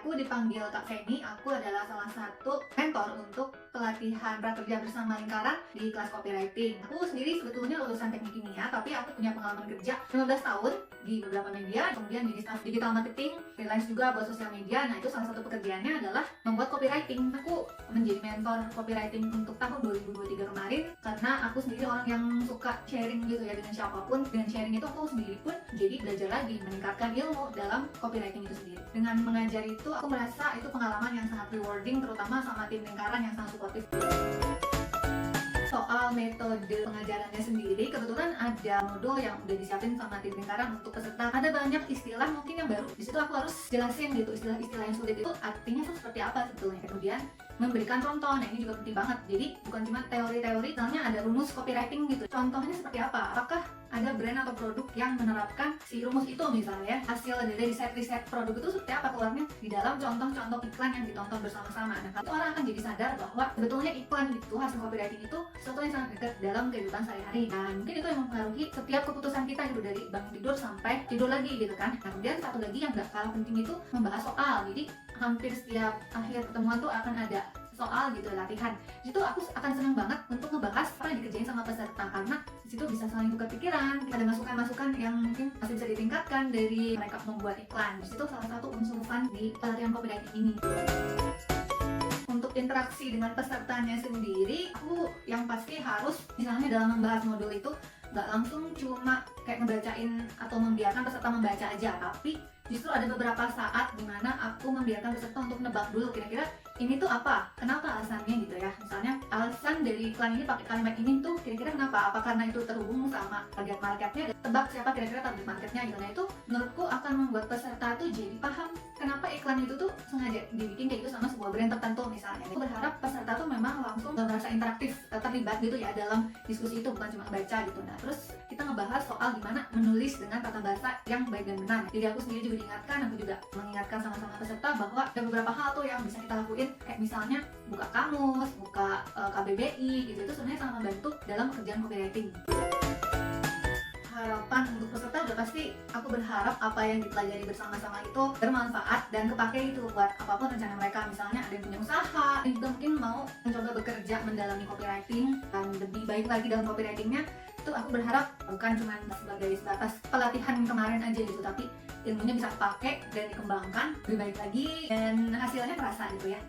Aku dipanggil Kak Feni, aku adalah salah satu mentor untuk pelatihan prakerja bersama lingkaran di kelas copywriting. Aku sendiri sebetulnya lulusan teknik kimia, tapi aku punya pengalaman kerja 15 tahun di beberapa media, kemudian di staff digital marketing, freelance juga buat sosial media. Nah, itu salah satu pekerjaannya adalah membuat copywriting. Aku menjadi mentor copywriting untuk tahun 2023 kemarin karena aku sendiri orang yang suka sharing gitu ya dengan siapapun. Dengan sharing itu aku sendiri pun jadi belajar lagi, meningkatkan ilmu dalam copywriting itu sendiri. Dengan mengajar itu aku merasa itu pengalaman yang sangat rewarding, terutama sama tim lingkaran yang sangat suportif. Soal metode pengajarannya sendiri, kebetulan ada modul yang udah disiapin sama tim lingkaran untuk peserta. Ada banyak istilah mungkin yang baru. Di situ aku harus jelasin gitu istilah-istilah yang sulit itu artinya tuh seperti apa sebetulnya. Kemudian memberikan contoh. Nah, ini juga penting banget. Jadi bukan cuma teori-teori, misalnya ada rumus copywriting gitu. Contohnya seperti apa? Apakah ada brand atau produk yang menerapkan si rumus itu misalnya, hasil dari riset produk itu seperti apa keluarnya di dalam contoh-contoh iklan yang ditonton bersama-sama. Nah, kalau orang akan jadi sadar bahwa sebetulnya iklan itu, hasil copywriting itu sesuatu yang sangat dekat dalam kehidupan sehari-hari. Dan mungkin itu yang mempengaruhi setiap keputusan kita gitu, dari bangun tidur sampai tidur lagi gitu kan. Nah, kemudian satu lagi yang gak kalah penting itu membahas soal. Jadi hampir setiap akhir pertemuan tuh akan ada soal gitu, latihan. Itu aku akan senang banget untuk ngebahas apa yang dikerjain sama peserta, karena disitu bisa saling tukar pikiran, ada masukan-masukan yang mungkin masih bisa ditingkatkan dari mereka membuat iklan. Disitu salah satu unsur fun di pelatihan copywriting ini. Untuk interaksi dengan pesertanya sendiri, aku yang pasti harus misalnya dalam membahas modul itu nggak langsung cuma kayak ngebacain atau membiarkan peserta membaca aja, tapi justru ada beberapa saat dimana aku membiarkan peserta untuk nebak dulu kira-kira ini tuh apa, kenapa alasannya gitu ya. Misalnya alasan dari iklan ini pakai kalimat ini tuh kira-kira kenapa, apa karena itu terhubung sama target marketnya, tebak siapa kira-kira target marketnya gitu. Nah, itu menurutku akan membuat peserta tuh jadi paham kenapa iklan itu tuh sengaja dibikin kayak gitu sama sebuah brand tertentu misalnya. Aku berharap peserta tuh memang langsung merasa interaktif, terlibat gitu ya dalam diskusi itu, bukan cuma baca gitu. Nah, terus kita ngebahas soal gimana menulis dengan tata bahasa yang baik dan benar. Jadi aku sendiri juga diingatkan, aku juga mengingatkan sama-sama peserta bahwa ada beberapa hal tuh yang bisa kita lakuin, kayak misalnya buka kamus, buka KBBI gitu. Itu sebenarnya sangat membantu dalam pekerjaan copywriting. Harapan untuk peserta udah pasti aku berharap apa yang dipelajari bersama-sama itu bermanfaat dan kepake itu buat apapun rencana mereka. Misalnya ada yang punya usaha, yang juga mungkin mau mencoba bekerja mendalami copywriting dan lebih baik lagi dalam copywritingnya. Itu aku berharap bukan cuma sebagai sebatas pelatihan kemarin aja gitu, tapi ilmunya bisa kepake dan dikembangkan lebih baik lagi dan hasilnya terasa gitu ya.